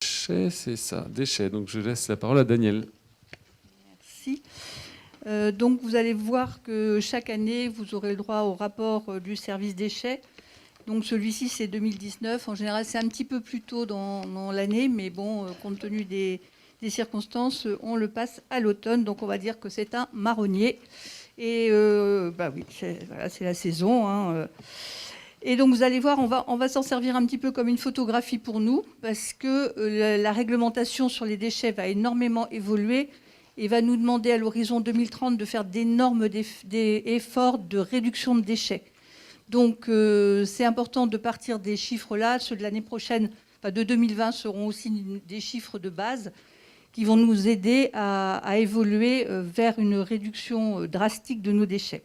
Déchets, c'est ça, déchets. Donc je laisse la parole à Daniel. Merci. Donc vous allez voir que chaque année, vous aurez le droit au rapport du service déchets. Donc celui-ci, c'est 2019. En général, c'est un petit peu plus tôt dans l'année, mais bon, compte tenu des circonstances, on le passe à l'automne. Donc on va dire que c'est un marronnier. Et bah oui, c'est la saison, hein. Et donc vous allez voir, on va s'en servir un petit peu comme une photographie pour nous, parce que la réglementation sur les déchets va énormément évoluer et va nous demander à l'horizon 2030 de faire d'énormes efforts de réduction de déchets. Donc c'est important de partir des chiffres là. Ceux de l'année prochaine, enfin de 2020, seront aussi des chiffres de base qui vont nous aider à évoluer vers une réduction drastique de nos déchets.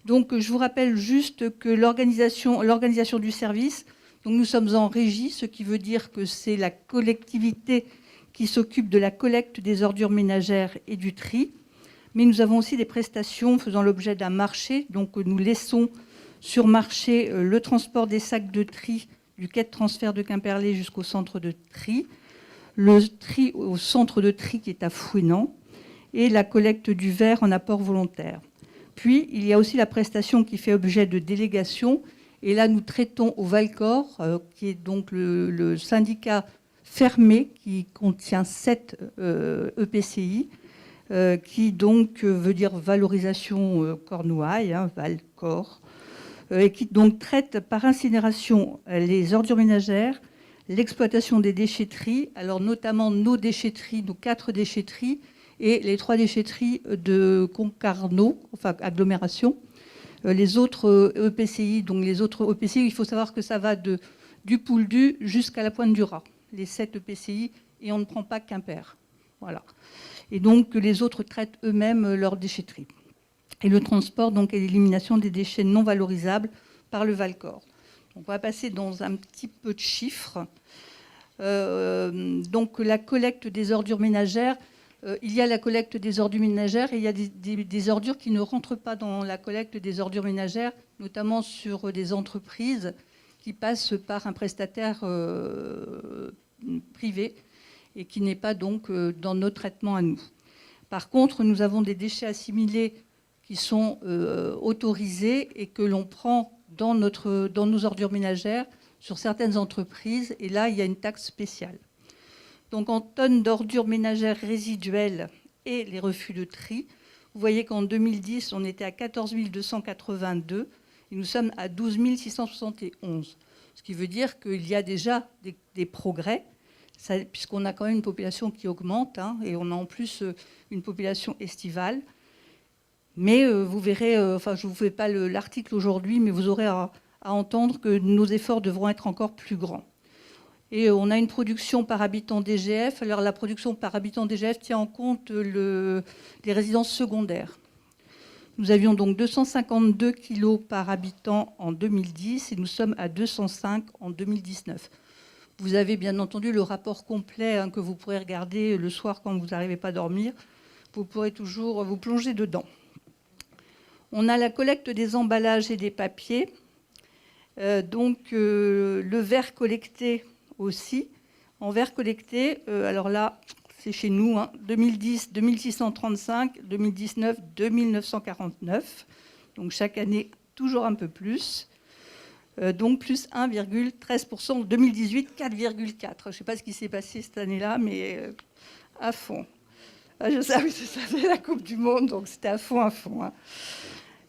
Donc je vous rappelle juste que l'organisation du service, donc nous sommes en régie, ce qui veut dire que c'est la collectivité qui s'occupe de la collecte des ordures ménagères et du tri. Mais nous avons aussi des prestations faisant l'objet d'un marché. Donc nous laissons sur marché le transport des sacs de tri du quai de transfert de Quimperlé jusqu'au centre de tri, le tri au centre de tri qui est à Fouesnant et la collecte du verre en apport volontaire. Puis, il y a aussi la prestation qui fait objet de délégation. Et là, nous traitons au Valcor, qui est donc le syndicat fermé qui contient 7 EPCI, qui donc veut dire valorisation Cornouailles, hein, Valcor, et qui donc traite par incinération les ordures ménagères, l'exploitation des déchetteries, alors notamment nos déchetteries, nos 4 déchetteries, et les 3 déchetteries de Concarneau, enfin agglomération. Les autres EPCI, donc les autres EPCI, il faut savoir que ça va du Pouldu jusqu'à la Pointe du Raz, les 7 EPCI, et on ne prend pas Quimper. Voilà. Et donc les autres traitent eux-mêmes leurs déchetteries. Et le transport donc, et l'élimination des déchets non valorisables par le Valcor. On va passer dans un petit peu de chiffres. Donc la collecte des ordures ménagères, il y a la collecte des ordures ménagères et il y a des ordures qui ne rentrent pas dans la collecte des ordures ménagères, notamment sur des entreprises qui passent par un prestataire privé et qui n'est pas donc dans nos traitements à nous. Par contre, nous avons des déchets assimilés qui sont autorisés et que l'on prend dans nos ordures ménagères sur certaines entreprises. Et là, il y a une taxe spéciale. Donc en tonnes d'ordures ménagères résiduelles et les refus de tri, vous voyez qu'en 2010, on était à 14 282 et nous sommes à 12 671. Ce qui veut dire qu'il y a déjà des progrès, puisqu'on a quand même une population qui augmente, hein, et on a en plus une population estivale. Mais vous verrez, enfin je ne vous fais pas l'article aujourd'hui, mais vous aurez à entendre que nos efforts devront être encore plus grands. Et on a une production par habitant DGF. Alors la production par habitant DGF tient en compte les résidences secondaires. Nous avions donc 252 kilos par habitant en 2010 et nous sommes à 205 en 2019. Vous avez bien entendu le rapport complet, hein, que vous pourrez regarder le soir quand vous n'arrivez pas à dormir. Vous pourrez toujours vous plonger dedans. On a la collecte des emballages et des papiers. Le verre collecté aussi. En verre collecté, alors là, c'est chez nous, hein, 2010, 2635, 2019, 2949. Donc chaque année, toujours un peu plus. Donc plus 1,13%. En 2018, 4,4%. Je ne sais pas ce qui s'est passé cette année-là, mais à fond. Je savais que c'était la Coupe du Monde, donc c'était à fond, hein.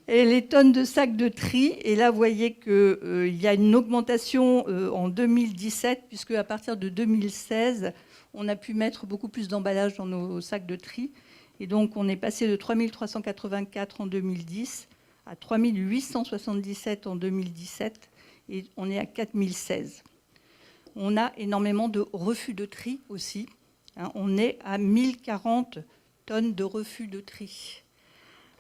Et les tonnes de sacs de tri, et là vous voyez qu'il y a une augmentation en 2017, puisque à partir de 2016, on a pu mettre beaucoup plus d'emballages dans nos sacs de tri. Et donc on est passé de 3 384 en 2010 à 3 877 en 2017, et on est à 4 016. On a énormément de refus de tri aussi, hein, on est à 1040 tonnes de refus de tri.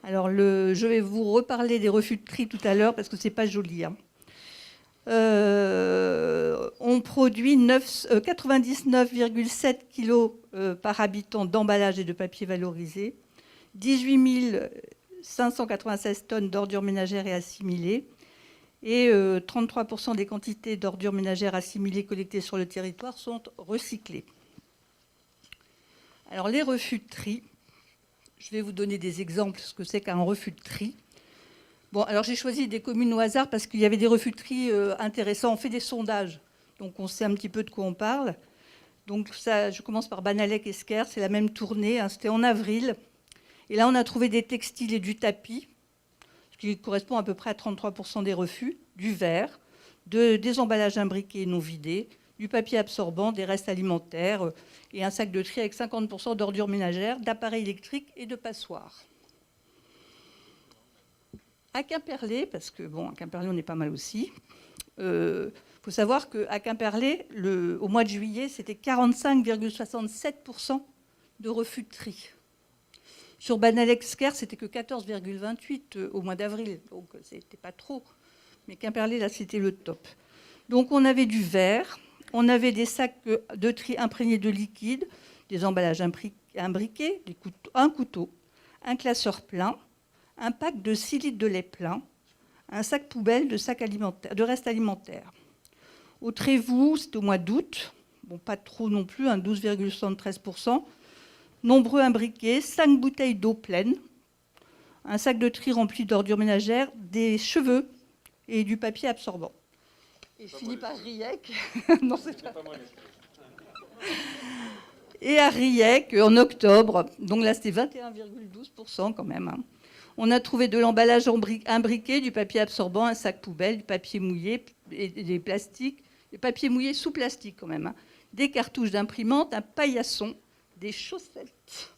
Alors, je vais vous reparler des refus de tri tout à l'heure parce que ce n'est pas joli, hein. On produit 99,7 kg par habitant d'emballage et de papier valorisé, 18 596 tonnes d'ordures ménagères et assimilées Et 33% des quantités d'ordures ménagères assimilées collectées sur le territoire sont recyclées. Alors les refus de tri, je vais vous donner des exemples de ce que c'est qu'un refus de tri. Bon, alors j'ai choisi des communes au hasard parce qu'il y avait des refus de tri intéressants. On fait des sondages, donc on sait un petit peu de quoi on parle. Donc ça, je commence par Banalec-Esquerre, c'est la même tournée, hein, c'était en avril. Et là, on a trouvé des textiles et du tapis, ce qui correspond à peu près à 33% des refus, du verre, des emballages imbriqués non vidés, du papier absorbant, des restes alimentaires et un sac de tri avec 50% d'ordures ménagères, d'appareils électriques et de passoires. À Quimperlé, parce que bon, à Quimperlé, on est pas mal aussi, faut savoir qu'à Quimperlé, au mois de juillet, c'était 45,67% de refus de tri. Sur Banalec-Esquerre, c'était que 14,28% au mois d'avril, donc c'était pas trop. Mais Quimperlé, là, c'était le top. Donc on avait du verre, on avait des sacs de tri imprégnés de liquide, des emballages imbriqués, un couteau, un classeur plein, un pack de 6 litres de lait plein, un sac poubelle de restes alimentaires. Au Trévoux, c'était au mois d'août, bon, pas trop non plus, 12,73%. Nombreux imbriqués, 5 bouteilles d'eau pleine, un sac de tri rempli d'ordures ménagères, des cheveux et du papier absorbant. Et fini par Riec. Non, c'est pas moi. Et à Riec, en octobre, donc là c'était 21,12% quand même, hein. On a trouvé de l'emballage imbriqué, du papier absorbant, un sac poubelle, du papier mouillé, et des plastiques, des papiers mouillés sous plastique quand même, hein. Des cartouches d'imprimante, un paillasson, des chaussettes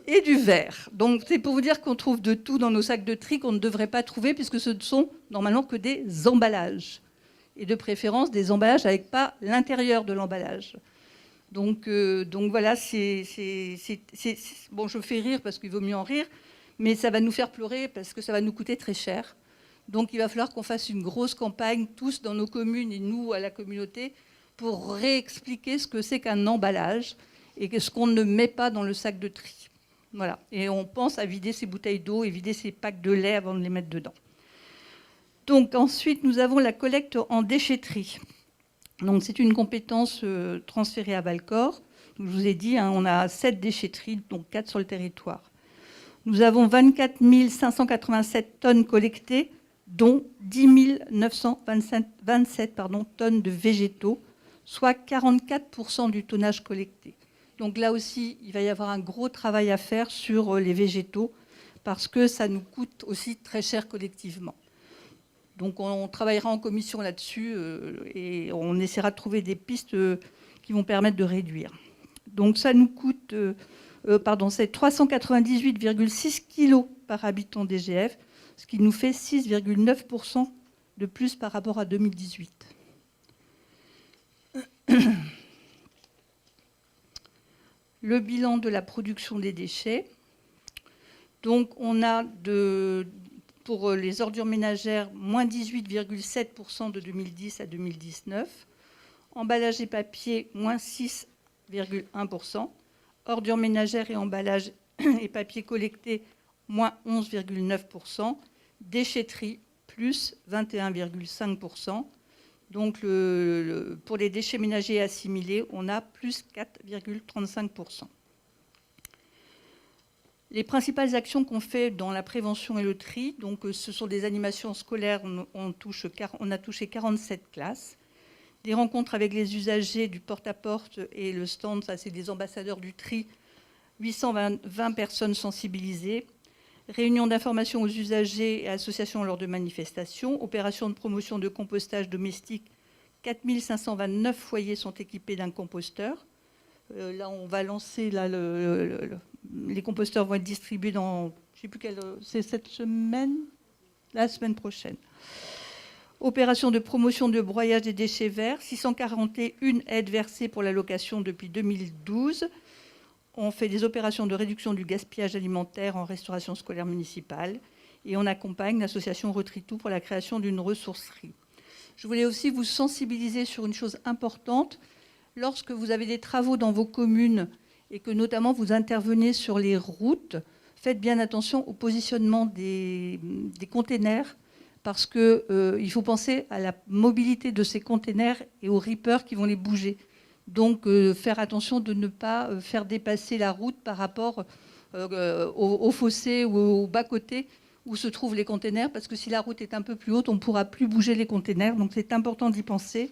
et du verre. Donc c'est pour vous dire qu'on trouve de tout dans nos sacs de tri qu'on ne devrait pas trouver puisque ce ne sont normalement que des emballages. Et de préférence des emballages avec pas l'intérieur de l'emballage. Donc voilà, bon, je fais rire parce qu'il vaut mieux en rire, mais ça va nous faire pleurer parce que ça va nous coûter très cher. Donc il va falloir qu'on fasse une grosse campagne, tous dans nos communes et nous à la communauté, pour réexpliquer ce que c'est qu'un emballage et ce qu'on ne met pas dans le sac de tri. Voilà. Et on pense à vider ces bouteilles d'eau et vider ces packs de lait avant de les mettre dedans. Donc ensuite, nous avons la collecte en déchetterie. Donc c'est une compétence transférée à Valcor. Je vous ai dit, hein, on a 7 déchetteries, donc 4 sur le territoire. Nous avons 24 587 tonnes collectées, dont 10 927 tonnes de végétaux, soit 44% du tonnage collecté. Donc là aussi, il va y avoir un gros travail à faire sur les végétaux, parce que ça nous coûte aussi très cher collectivement. Donc on travaillera en commission là-dessus et on essaiera de trouver des pistes qui vont permettre de réduire. Donc ça nous coûte, c'est 398,6 kg par habitant DGF, ce qui nous fait 6,9% de plus par rapport à 2018. Le bilan de la production des déchets. Donc on a pour les ordures ménagères, moins 18,7% de 2010 à 2019. Emballage et papier, moins 6,1%. Ordures ménagères et emballages et papier collectés, moins 11,9%. Déchetterie, plus 21,5%. Donc pour les déchets ménagers assimilés, on a plus 4,35%. Les principales actions qu'on fait dans la prévention et le tri, donc ce sont des animations scolaires, on a touché 47 classes. Des rencontres avec les usagers du porte-à-porte et le stand, ça c'est des ambassadeurs du tri, 820 personnes sensibilisées. Réunions d'information aux usagers et associations lors de manifestations. Opérations de promotion de compostage domestique, 4 529 foyers sont équipés d'un composteur. Là, on va lancer, les composteurs vont être distribués dans, je ne sais plus quelle, c'est cette semaine, la semaine prochaine. Opération de promotion de broyage des déchets verts, 641 aides versées pour la location depuis 2012. On fait des opérations de réduction du gaspillage alimentaire en restauration scolaire municipale et on accompagne l'association Retritou pour la création d'une ressourcerie. Je voulais aussi vous sensibiliser sur une chose importante. Lorsque vous avez des travaux dans vos communes et que notamment vous intervenez sur les routes, faites bien attention au positionnement des containers parce qu'il faut penser à la mobilité de ces containers et aux rippers qui vont les bouger. Donc, faire attention de ne pas faire dépasser la route par rapport au fossé ou au bas-côté où se trouvent les containers, parce que si la route est un peu plus haute, on ne pourra plus bouger les containers. Donc, c'est important d'y penser.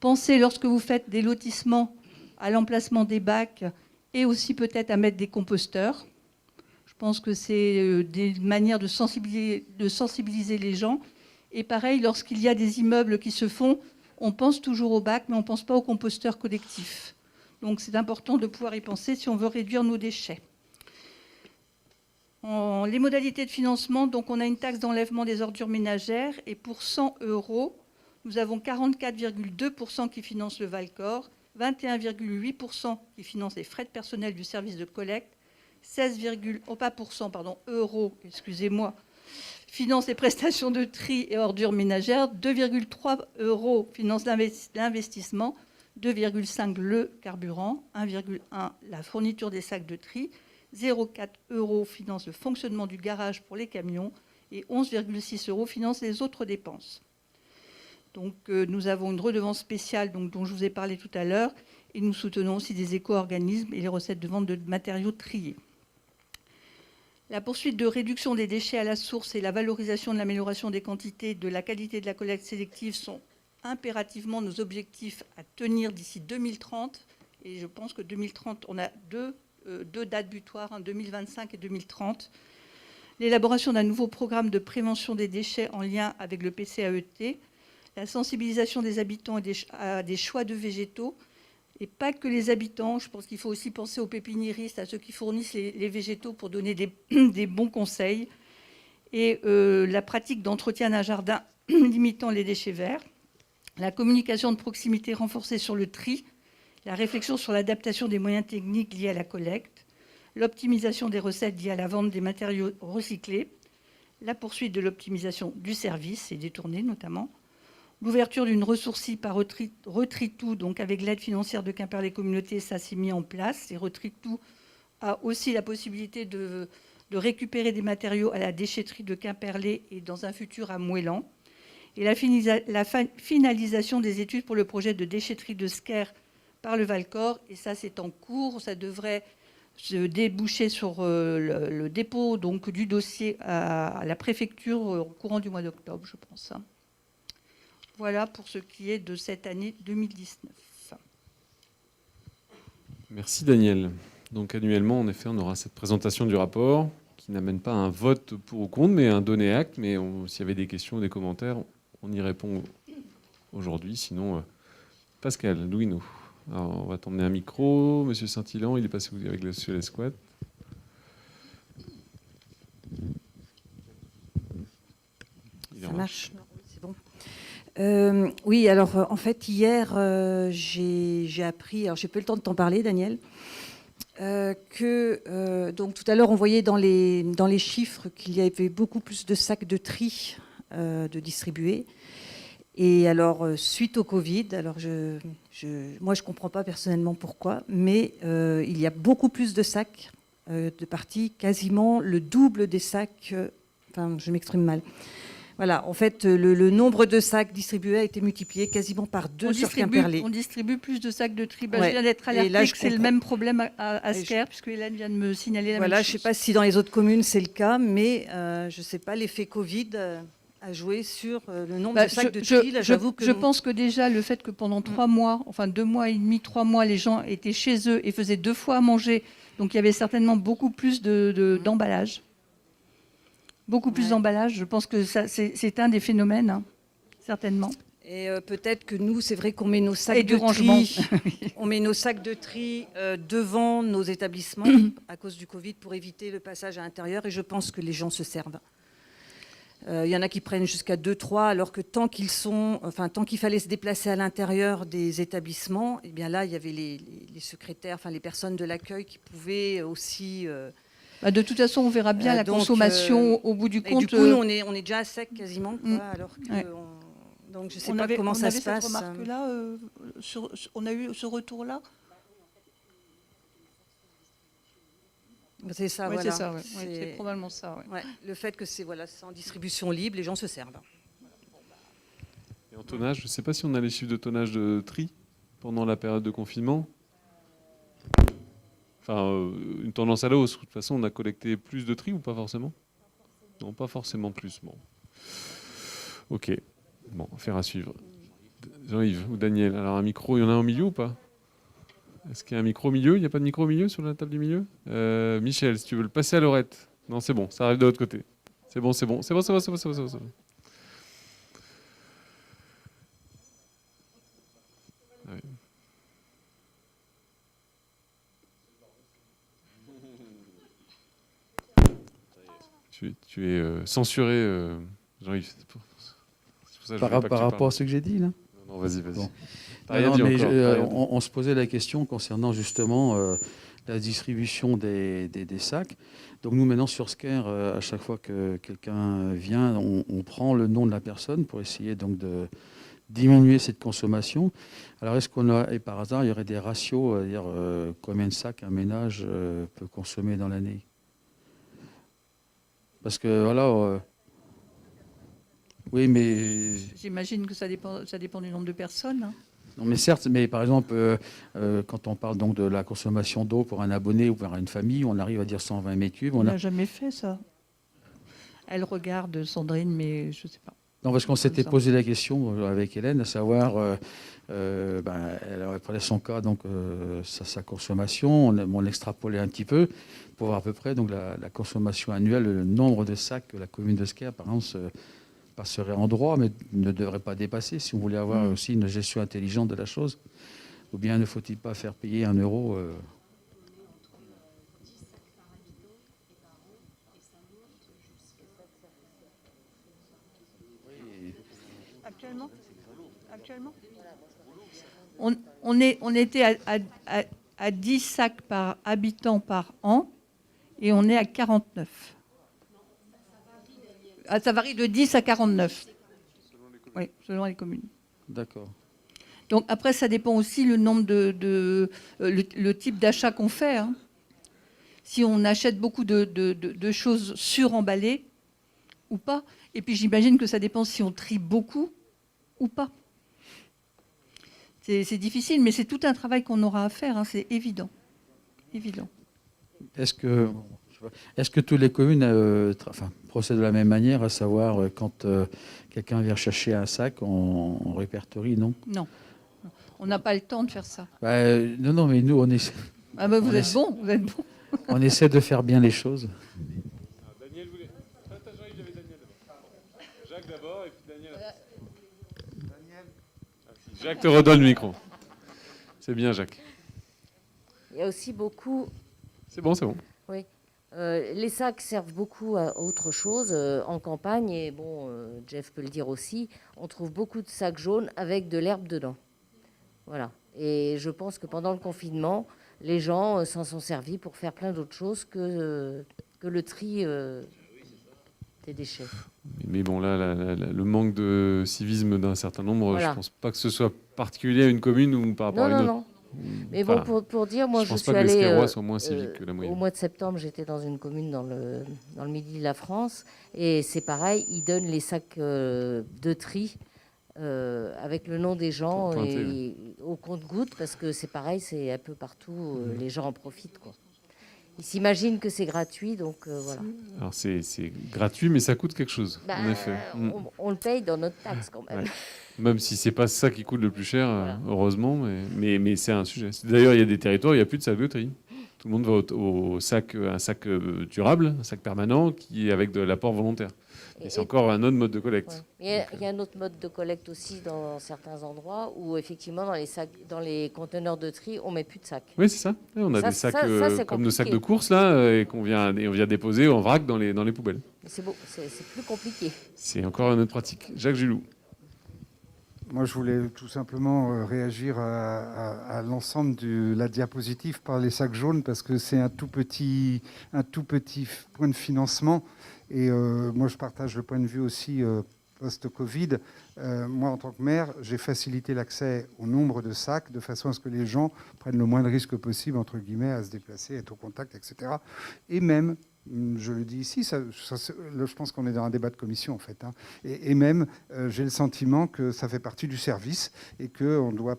Pensez, lorsque vous faites des lotissements, à l'emplacement des bacs et aussi peut-être à mettre des composteurs. Je pense que c'est des manières de sensibiliser les gens. Et pareil, lorsqu'il y a des immeubles qui se font, on pense toujours aux bacs, mais on ne pense pas aux composteurs collectifs. Donc c'est important de pouvoir y penser si on veut réduire nos déchets. Les modalités de financement, donc on a une taxe d'enlèvement des ordures ménagères et pour 100 €, nous avons 44,2% qui financent le Valcor, 21,8% qui financent les frais de personnel du service de collecte, 16,1% euros, excusez-moi, finance les prestations de tri et ordures ménagères, 2,3 € finance l'investissement, 2,5 le carburant, 1,1 la fourniture des sacs de tri, 0,4 € finance le fonctionnement du garage pour les camions et 11,6 € finance les autres dépenses. Donc nous avons une redevance spéciale dont je vous ai parlé tout à l'heure et nous soutenons aussi des éco-organismes et les recettes de vente de matériaux triés. La poursuite de réduction des déchets à la source et la valorisation de l'amélioration des quantités, de la qualité de la collecte sélective sont impérativement nos objectifs à tenir d'ici 2030. Et je pense que 2030, on a deux dates butoirs, 2025 et 2030. L'élaboration d'un nouveau programme de prévention des déchets en lien avec le PCAET, la sensibilisation des habitants à des choix de végétaux, et pas que les habitants. Je pense qu'il faut aussi penser aux pépiniéristes, à ceux qui fournissent les végétaux pour donner des bons conseils. Et la pratique d'entretien d'un jardin limitant les déchets verts, la communication de proximité renforcée sur le tri, la réflexion sur l'adaptation des moyens techniques liés à la collecte, l'optimisation des recettes liées à la vente des matériaux recyclés, la poursuite de l'optimisation du service et détourné notamment, l'ouverture d'une ressourcie par Retritou, donc avec l'aide financière de Quimperlé Communauté, ça s'est mis en place. Et Retritou a aussi la possibilité de récupérer des matériaux à la déchetterie de Quimperlé et dans un futur à Moëlan. Et la finalisation des études pour le projet de déchetterie de Sker par le Valcor. Et ça, c'est en cours. Ça devrait se déboucher sur le dépôt donc, du dossier à la préfecture au courant du mois d'octobre, je pense. Voilà pour ce qui est de cette année 2019. Merci Daniel. Donc annuellement, en effet, on aura cette présentation du rapport qui n'amène pas un vote pour ou contre, mais un donné acte. Mais s'il y avait des questions ou des commentaires, on y répond aujourd'hui. Sinon, Pascal, Louineau. Alors, on va t'emmener un micro. Monsieur Saint-Hilaire, il est passé avec Monsieur Lesquat. Ça marche. C'est bon. Oui, alors en fait, hier, j'ai appris, alors j'ai pas eu le temps de t'en parler, Daniel, que donc tout à l'heure, on voyait dans les chiffres qu'il y avait beaucoup plus de sacs de tri de distribués. Et alors, suite au Covid, alors moi, je comprends pas personnellement pourquoi, mais il y a beaucoup plus de sacs de partis, quasiment le double des sacs, enfin, je m'exprime mal. Voilà, en fait, le nombre de sacs distribués a été multiplié quasiment par 2 sur Quimperlé. On distribue plus de sacs de tri. Ouais. Je viens d'être alertée là, que c'est le même problème à Sker, puisque Hélène vient de me signaler la même chose. Voilà, je ne sais pas si dans les autres communes c'est le cas, mais je ne sais pas, l'effet Covid a joué sur le nombre de sacs de tri. Là, j'avoue que je pense que déjà, le fait que pendant 3 mois, enfin 2 mois et demi, 3 mois, les gens étaient chez eux et faisaient 2 fois à manger, donc il y avait certainement beaucoup plus d'emballage. Beaucoup plus d'emballage, je pense que c'est un des phénomènes, hein, certainement. Et peut-être que nous, c'est vrai qu'on met nos sacs de tri, on met nos sacs de tri devant nos établissements à cause du Covid pour éviter le passage à l'intérieur. Et je pense que les gens se servent. Il y en a qui prennent jusqu'à 2-3, alors que tant qu'il fallait se déplacer à l'intérieur des établissements, eh bien là, il y avait les secrétaires, enfin les personnes de l'accueil qui pouvaient aussi. De toute façon, on verra bien la consommation au bout du compte. Et du coup, nous, on est déjà à sec quasiment, quoi, alors que donc je ne sais pas comment ça se passe. On a eu ce retour-là. C'est ça, Ouais, voilà. c'est ça, ouais. Ouais, C'est- c'est probablement ça. Ouais. ouais, le fait que c'est en distribution libre, les gens se servent. Et en tonnage, je ne sais pas si on a les chiffres de tonnage de tri pendant la période de confinement. Enfin, une tendance à la hausse. De toute façon, on a collecté plus de tri ou pas forcément? Non, pas forcément plus. Bon. Ok. Bon, affaire à suivre. Jean-Yves ou Daniel. Alors, un micro, il y en a un au milieu ou pas? Est-ce qu'il y a un micro au milieu? Il n'y a pas de micro au milieu sur la table du milieu? Michel, si tu veux le passer à Laurette. Non, c'est bon, ça arrive de l'autre côté. C'est bon, c'est bon. C'est bon, c'est bon, c'est bon, c'est bon, c'est bon. Ah oui. Tu es censuré, Jean-Yves. C'est pour ça que je voulais pas que Par tu rapport parles. à ce que j'ai dit, là. Non, vas-y, vas-y. Bon. T'as rien dit mais encore, t'as rien dit. on se posait la question concernant justement la distribution des sacs. Donc nous, maintenant, sur Scare, à chaque fois que quelqu'un vient, on prend le nom de la personne pour essayer donc de diminuer cette consommation. Alors, est-ce qu'on a, et par hasard, il y aurait des ratios, dire combien de sacs un ménage peut consommer dans l'année? Parce que voilà, oui, mais J'imagine que ça dépend du nombre de personnes. Hein. non, mais certes, mais par exemple, quand on parle donc de la consommation d'eau pour un abonné ou pour une famille, on arrive à dire 120 mètres cubes. On n'a jamais fait ça. Elle regarde Sandrine, mais je ne sais pas. Non, parce qu'on s'était ça. posé la question avec Hélène, à savoir, elle prenait son cas, donc sa consommation, on extrapolait un petit peu pour voir à peu près donc la consommation annuelle, le nombre de sacs que la commune de Scare, par exemple, passerait en droit, mais ne devrait pas dépasser si on voulait avoir aussi une gestion intelligente de la chose. Ou bien ne faut-il pas faire payer 1 euro Actuellement on était à 10 sacs par habitant par an et on est à 49. Ah, ça varie de 10 à 49. Oui, selon les communes. D'accord. Donc après, ça dépend aussi le nombre le type d'achat qu'on fait. Hein. Si on achète beaucoup de choses suremballées ou pas. Et puis j'imagine que ça dépend si on trie beaucoup ou pas. C'est difficile, mais c'est tout un travail qu'on aura à faire, hein, c'est évident. Évident. Est-ce que toutes les communes procèdent de la même manière, à savoir quand quelqu'un vient chercher un sac, on répertorie, non? Non. On n'a pas le temps de faire ça. Non, mais nous, on essaie, Ah ben vous êtes bon, vous êtes bon. on essaie de faire bien les choses. Daniel voulait. Attends, Jean-Yves, il y avait Daniel d'abord. Jacques d'abord et puis Daniel. Jacques te redonne le micro. C'est bien, Jacques. Il y a aussi beaucoup. C'est bon, c'est bon. Oui. Les sacs servent beaucoup à autre chose en campagne. Et bon, Jeff peut le dire aussi, on trouve beaucoup de sacs jaunes avec de l'herbe dedans. Voilà. Et je pense que pendant le confinement, les gens s'en sont servis pour faire plein d'autres choses que le tri des déchets. Mais bon, là, le manque de civisme d'un certain nombre, Voilà. je pense pas que ce soit particulier à une commune ou par rapport à une autre. Non. Mais bon, pour dire, moi, je pense suis pas que les allée Scarois soient moins civiques que la moyenne. au mois de septembre, j'étais dans une commune dans le midi de la France, et c'est pareil, ils donnent les sacs de tri avec le nom des gens Pointé, et au compte-gouttes, parce que c'est pareil, c'est un peu partout, les gens en profitent, quoi. Ils s'imaginent que c'est gratuit, donc voilà. Alors c'est gratuit, mais ça coûte quelque chose, en effet. On le paye dans notre taxe quand même. Ouais. Même si c'est pas ça qui coûte le plus cher, Voilà. heureusement, mais c'est un sujet. D'ailleurs, il y a des territoires où il n'y a plus de sac de tri. Tout le monde va au sac, un sac durable, un sac permanent, qui est avec de l'apport volontaire. Et c'est encore un autre mode de collecte. Ouais. Il y a un autre mode de collecte aussi dans certains endroits où effectivement dans les conteneurs de tri, on met plus de sacs. Oui, c'est ça. Ouais, on a des sacs comme nos sacs de course là, et qu'on vient déposer en vrac dans les poubelles. C'est beau, c'est plus compliqué. C'est encore une autre pratique. Jacques Gilou. Moi, je voulais tout simplement réagir à l'ensemble de la diapositive par les sacs jaunes, parce que c'est un tout petit point de financement. Et moi, je partage le point de vue aussi post-Covid, moi, en tant que maire, j'ai facilité l'accès au nombre de sacs de façon à ce que les gens prennent le moins de risques possible, entre guillemets, à se déplacer, être au contact, etc. Et même, je le dis ici, je pense qu'on est dans un débat de commission, en fait. Hein, et même, j'ai le sentiment que ça fait partie du service et qu'on doit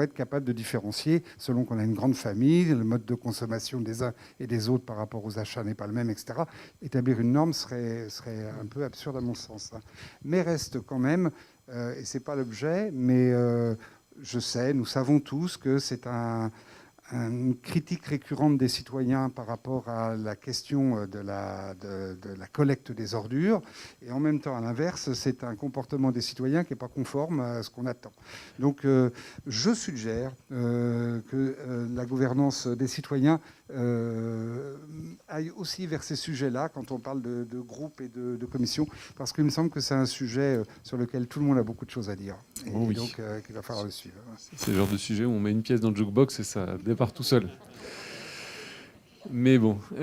être capable de différencier selon qu'on a une grande famille, le mode de consommation des uns et des autres par rapport aux achats n'est pas le même, etc. Établir une norme serait un peu absurde à mon sens. Hein. Mais reste quand même, et ce n'est pas l'objet, mais je sais, nous savons tous que c'est une critique récurrente des citoyens par rapport à la question de la collecte des ordures. Et en même temps, à l'inverse, c'est un comportement des citoyens qui n'est pas conforme à ce qu'on attend. Donc, je suggère que la gouvernance des citoyens aille aussi vers ces sujets-là quand on parle de groupes et de commissions, parce qu'il me semble que c'est un sujet sur lequel tout le monde a beaucoup de choses à dire. Et oui. donc, qu'il va falloir le suivre. C'est le genre de sujet où on met une pièce dans le jukebox et ça départ tout seul. Mais bon. Oui,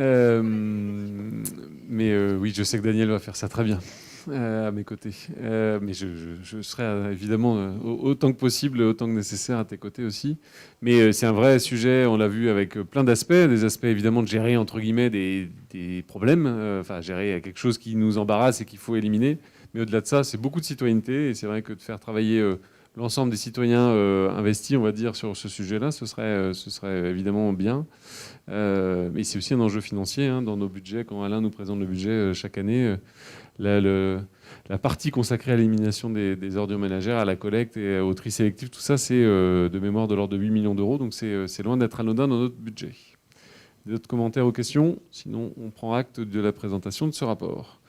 je sais que Daniel va faire ça très bien à mes côtés. Mais je serai évidemment autant que possible, autant que nécessaire à tes côtés aussi. Mais c'est un vrai sujet, on l'a vu avec plein d'aspects. Des aspects évidemment de gérer, entre guillemets, des problèmes. Enfin, gérer quelque chose qui nous embarrasse et qu'il faut éliminer. Mais au-delà de ça, c'est beaucoup de citoyenneté. Et c'est vrai que de faire travailler l'ensemble des citoyens investis, on va dire, sur ce sujet-là, ce serait évidemment bien. Mais c'est aussi un enjeu financier hein, dans nos budgets. Quand Alain nous présente le budget chaque année, la partie consacrée à l'élimination des ordures ménagères, à la collecte et au tri sélectif, tout ça, c'est de mémoire de l'ordre de 8 millions d'euros. Donc c'est loin d'être anodin dans notre budget. D'autres commentaires ou questions? Sinon, on prend acte de la présentation de ce rapport.